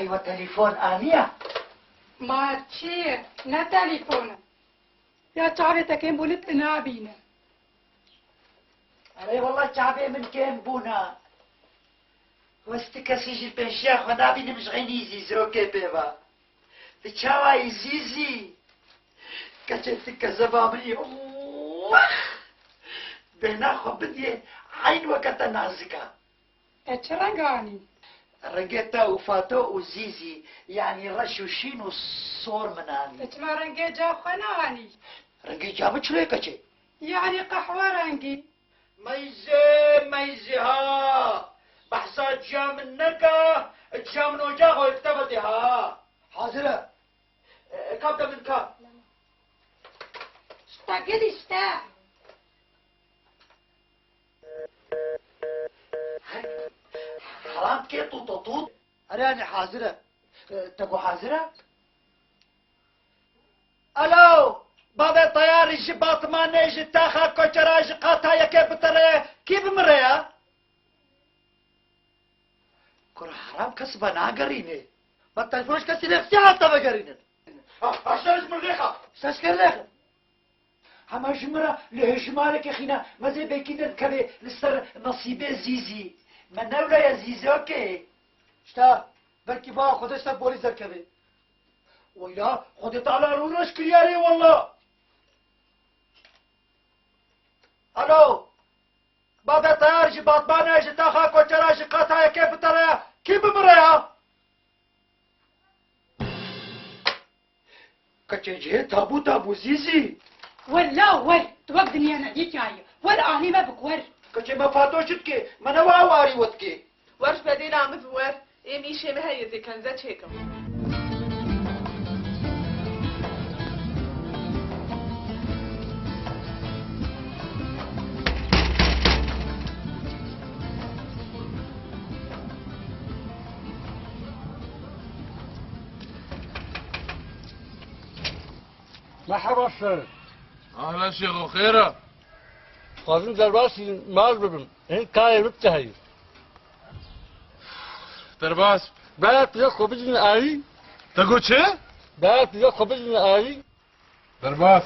خيوة تليفون آنية ما تشير نا تليفون يا شعبي كم بولت نابينا أري والله شعبي من كم بونا واستكسيج البنشاخ ونابين مش غنيزي زروكي بيبا تشاوي زيزي كتشتك زبابري بناخو بدي عين وقت نازكا اتشرنغاني رنجتا وفاتو وزيزي يعني رشوشين وصور مناني اتما رنجي جا خناني رنجي جابت شو ليكا يعني قحوة رنجي ميزي ها بحثا جام النكا جام نوجا ويكتبتي ها حاضرة كم ده من كم استاقل استا حرام كي طوط أراني حاضرة تقو حاضرة ألو بابا طياري جباط ما نيجي تاخا كوشراج قاطايا كيف بتريا كيف مريا كره حرام كسبة ناقريني ما تلفونش كسي نفسي حتى بقريني عشان اسم الريخة استشكر ليخة هما جمرة لهجمالك يا خينا ما زي بيكيدر كبي لسر نصيبي زيزي من نولا يا زيزي اوكي شتا بلكي با خودش تا بوليس كبي ويلا خودت على رونش كرياري والله الو بابا طيار جي باطمانة جي تاخا كوچرا جي قاطايا كيف تريا كيف مريا كچه جي تابو زيزي ولا توقف دنيا ناديك جاي ولا اني ما بكور كچه ما فاتوشتكي ما نوا واري وتكي ورش بدينا عم بور ايه ميشي مهي زي كان زات هيكم مرحبا شيخ. اهلا شيخ وخيره. خازن درباسي مال ببم این کاری بتهی. درباس بعد يا خبزنا آي. تقول شيء؟ بعد يا خبزنا آي. درباس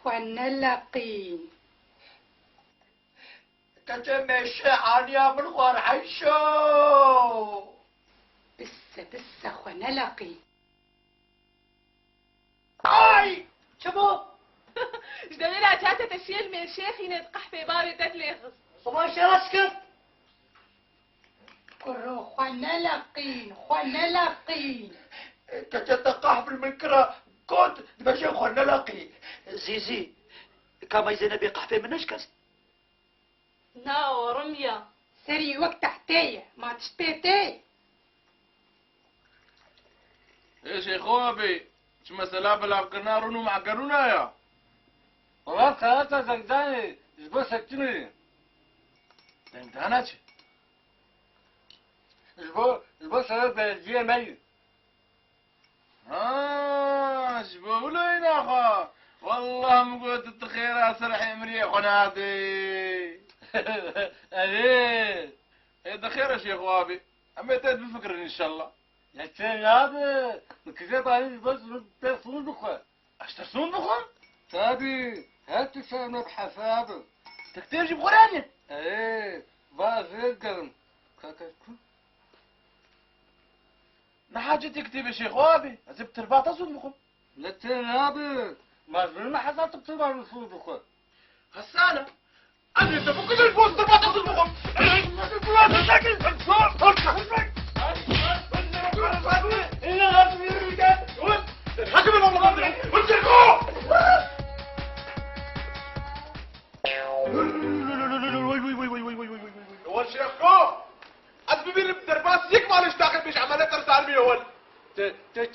ونلقي كتمشي عنيا من غور عيشو بس ونلقي اي شبو ايش دليل عشان تشيل من شيخي نتقح في باري تتليخص صباح شرسكت كرو ونلقي كتتقح بالمنكرة كنت بشي خلنا لقي زيزي كما يزينا بقحفة من اشكس ناو رمية سري وقت تحتية ما تشتيتي ايش يا خوابي؟ شو مسألة بالعقرنا رونو معقرونا يا؟ والله ثلاثة زنجاني جبو سكتني. زنجانة؟ جبو سرق بلدية مي. شبه لين اخا والله مقود التخير اسرح مريح ونادي ايه ايه خير يا شيخ وابي اما تاد بفكر ان شاء الله يا هذا كيف عليه بس تفون بخا اشترسون بخون تابي هات سنة بحسابه تكتير جيب غراني ايه بازي قرم كاكاكو نحاجة تكتب يا شيخ وابي ازبت الباطة صوت بخون هذا ما زلنا حساب تبع الفلوس بخا غسانة أنا تفك الفوز تبغى تصل بخم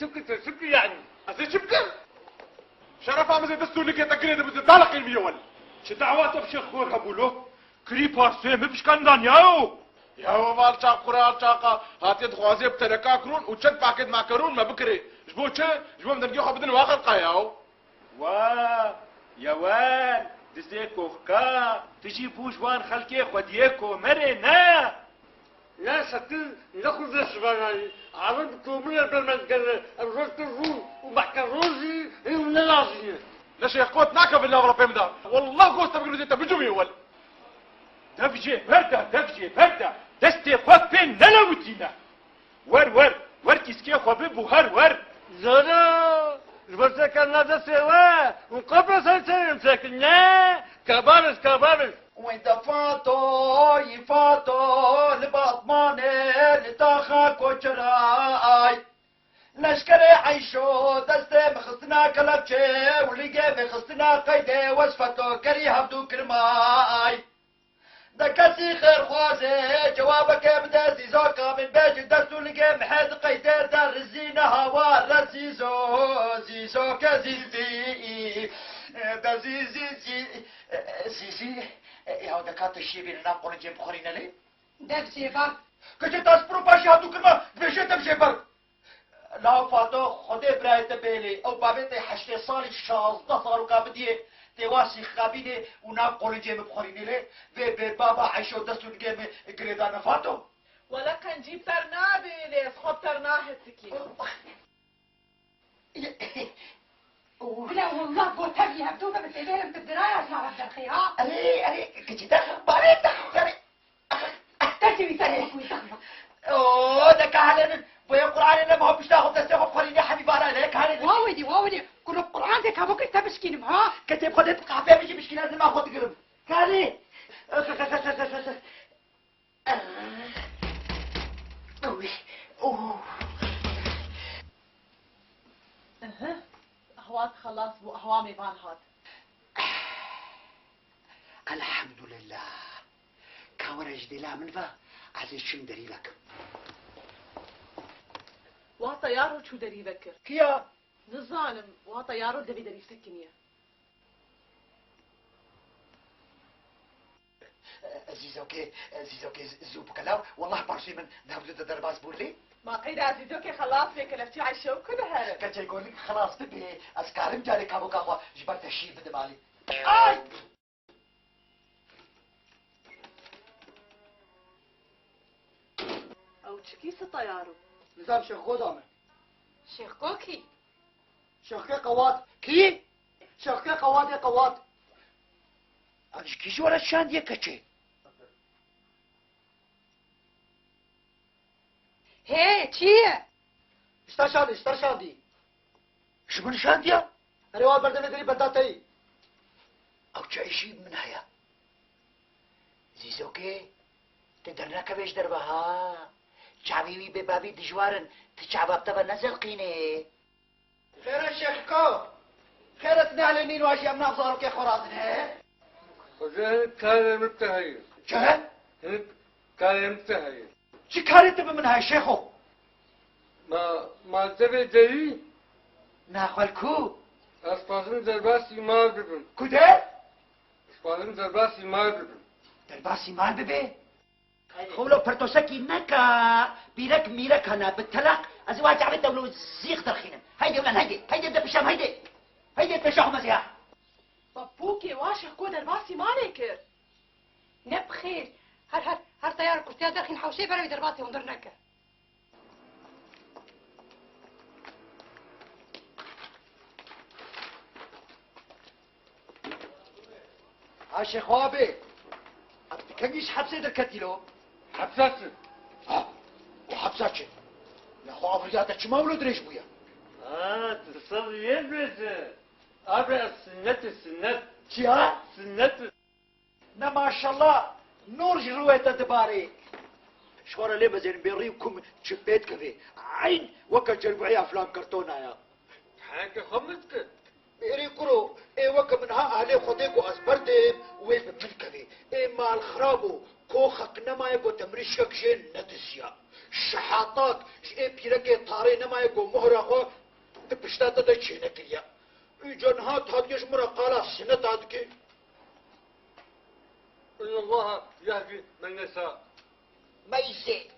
شبكة يعني أزي شبكة شرف عم زي دستور لك يتقريد بزي طالق الميول شو دعوات بشيخ خور هبولو كري بارسي مبش كندان ياو يا مال شاق قرار شاقة هاتي دخوازي بتركا كرون وشد باكد معكرون ما بكري جبو تشي جبو من دنجيو خبدن واخر قاياو يا وان دزيكو خكا تجي بوجوان خلقي خوديكو مرينا لا ستل ناخذ الشباناي عرضكم من بالمنقل الرجل الروم ومعكروزي من العظيم لا شيخ قوت ناكا بالله وربي مدا والله قوت تبقلو زي تبجو يول دفجي بردا دستي خواب بين نلوتينا ور كيسكي خواب بوهر ور زانا البرسك النادا سوا وقبل سنتين ساكننا كبارس وين دفاتو يفاتو لباطماني لتاخا كوشراي لشكري عيشو دستي مخصنا كلبشي ولقي مخصنا قيدي وصفتو كري هبدو كرماي دكاسي خير خوازي جوابك بدا زيزوكا من بيج دستو لقي محيد قيدي دار الزينة هوا زيزوكا زيزي دا زيزي يا دكات الشيبين ناقول جيب خورينا لي دبسي بار كنت تاسبرو باشي هاتو كلمة بيشي تمشي بر لا فاتو خدي برايت بيلي او بابيتي حشتي صالي 16 صارو كابديه تواسي خابيني وناقول جيب خورينا لي بي بابا عيشو دستو الجيم قريدانا فاتو ولا كان جيب ترنابي ليس خب ترناه السكين لا والله بوتبي هبدوبة بتقليلم بالدراية اسمع بدل الخيار أري كنت داخل باريت داخل تجري تاريخ ويتخبط اوه ده كهلن بويا قرآن لما هو بيشتاخد دستيخد خوريني يا حبيبي انا ليك هلن واودي كل القرآن ديك هبوك انت بشكين معاه كتب خدت قحفة مشي مشكلة لازم اخد قرب كالي أهوات خلاص بو أهوامي بان هاد الحمد لله كورج دلا من فا عزيز شم دريبك وطيارو شو دري بكر كيا الظالم وطيارو دبي دري سكنيه زيزوكي زوبك لاو والله برشي من ذهب زد درباس بولي ما قيد عزيزوكي خلاص بك لفتي عشو كل هذا كتشي يقول لك خلاص تبي اسكارم جاري كابو كاخوا جبرت الشيء بدي مالي اي أو تشكيس طيارو نظام شيخ خدامه شيخ كوكي شيخ قوات كي شيخ قوات يا قوات أمش كيش ولا شان دي كتشي هي تشيه استرشان دي شو من شان دي رواد بردم دري بداتي او شيء شيء من هيا زيزوكي تدرنا كبيش دربها شعبي ببابي دجوارن تشعباب تبا نزل قيني خير الشيخ كو خير تنال مين واجي امنا ابصارك يا خرازن هي وزين كان متهيئ شهد كان متهيئ شو كانت تبا من هاي شيخو ما تبي دري ناخل كو اسبازن درباسي مال ببن كده اسبازن درباسي مال ببن درباسي مال ببي خولو برتوسكي نكا بيرك ميرك هنا بالتلق ازواج عبد دولو زيغ درخينا هيدي ولان هيدي ده بشام هيدي تشاهم ازياء بابوكي واشخ كود الباسي مالكر نبخير هر طيارة كرتيا داخل حوشي برا درباتي وندرنكا عاشي خوابي كنيش حبسي دركتيلو حبساتن وحبساتش يا خو افريقيا تش مولود ريش بويا تصل يبرز ابرز السنة شيا سنة ما شاء الله نور جرويت دباري شوارا ليه بزين بيريكم شبيت كذي عين وكا جربعي افلام كرتونا يا حاجة خمسك بيري كرو اي وكا منها عليه خديكو اسبردم ويف من كذي اي مال خرابو كوخك نما يقو تمرشك جين ندسيا شحاطات اي بيركي طاري نما يقو مهرقو تشتات دا چینه کریا جنها تادگش مرا قالا سنه تادگی إن الله يهدي من يشاء. ميزي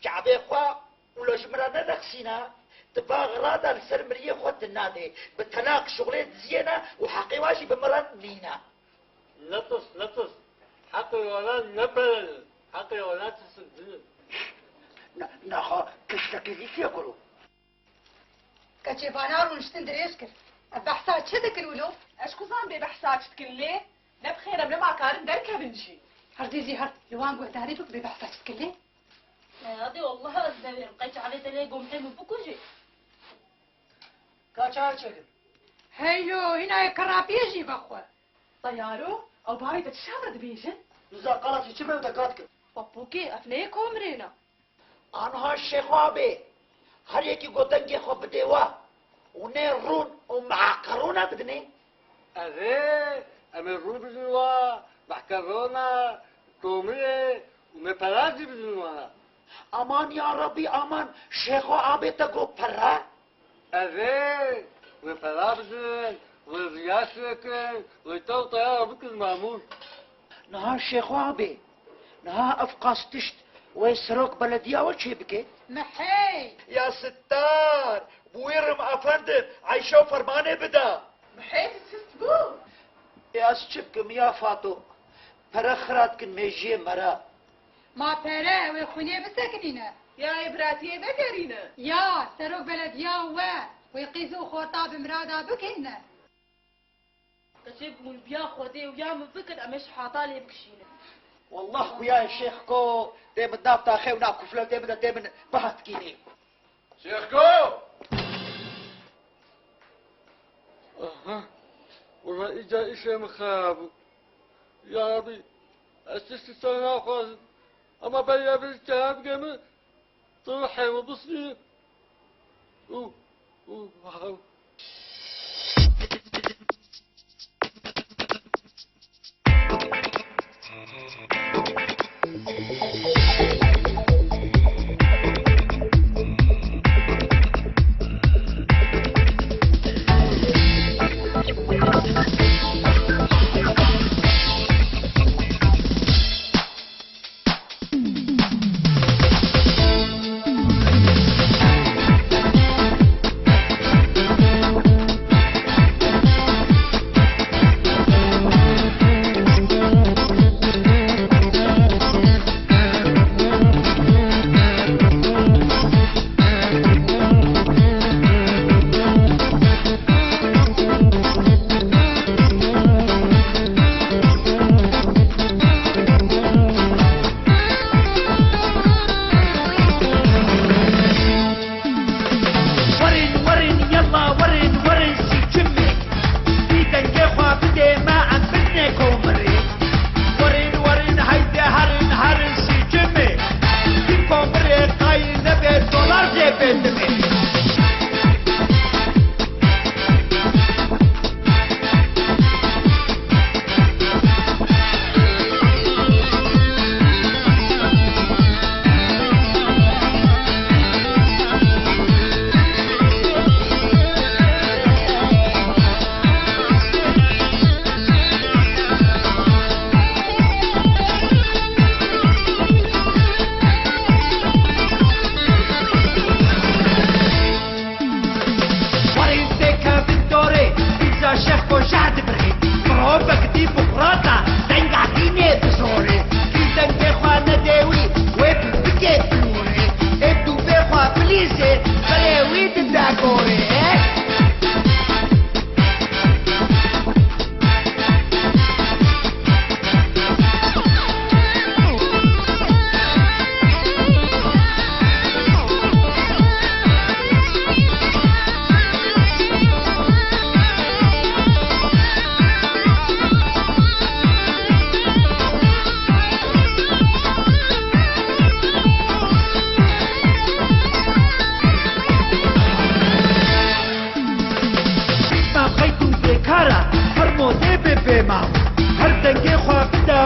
جعبه خوا ولا جمرا ندخسينا تباغ رادا السرمرية خوات النادي بطلاق شغلات زينة وحقي واجي بمران نينا نطس حقي ولا نبل حقي ولا تسدين. نخا كشتك ذيك يقولوا كتشي بانارو نشتن دريسكر بحثات شو ذكرولو اشكو زان ببحثات تكلي نبخير بلا معكارن دركها بنجي هرديزي هرد يوان قوة تعريفك ببحثات تكلي هذه والله الزبير بقيت على تلاقوا محي من بكوجي كاشار شكل هيو هنا كرابيجي بخوا طيارو او باي تتشاور دبيجن إذا قالت في شبه دقاتك بابوكي افني كومرينا آنها شخوابه هر یکی گوتنگی خوب دیوا اونه رون و معقرونا بدنی أذي أمرو بدنوا بحكرونا تومي ومبلازي بدنوا. امان یا ربی امان شخوابه تگو پرا أذي ومبلازي ورياسك ويتوطيا بك المامون. نها شخوابه نها افقاستشت ويسروك بلدية وشي بكي محي يا ستار بويرم افندم عيشو فرمانه بدا محيط تسبو يا سچبكم يا فاتو پرخرات كن ميجي مرا ما بره ويخوني بسكنينه يا ابراتي بقرينا يا سروق بلد يا ويقيزو خورطا بمرادا بكينه كتب من بيا خودي ويا من فكر أمش حاطالي بكشينه. والله ويا الشيخ كو دايما دافتا خيونا كفلا دايما بحث كيني شيخ كو أها والله إجا إشي مخاب يا ربي أستستنا خالد أما بيا بالكهاب قمي طرحي وبصني واو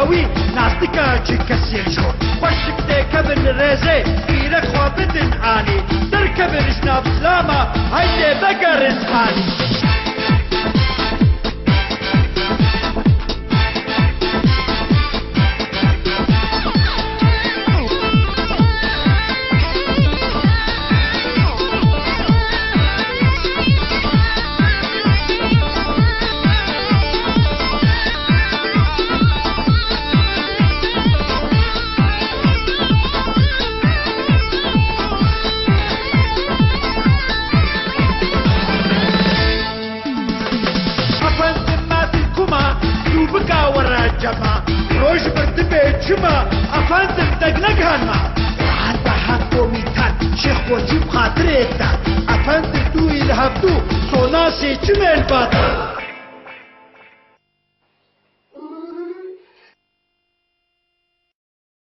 بەوی ناستکە چی کەسێژۆ بەشک دێکەبن ڕێزێ خیرە خوا بدن ئانی دەرکەبنش نابسلامە هەیدێ بەگەڕستانی ڕۆژ بردبێ چما ئەفەندم دەگنەگانما ڕان بە حەق بۆمیتان شێخ بۆچی بخاترێکدا ئەفەندم دووی لە هەفتوو سۆناسێ چمێن باتە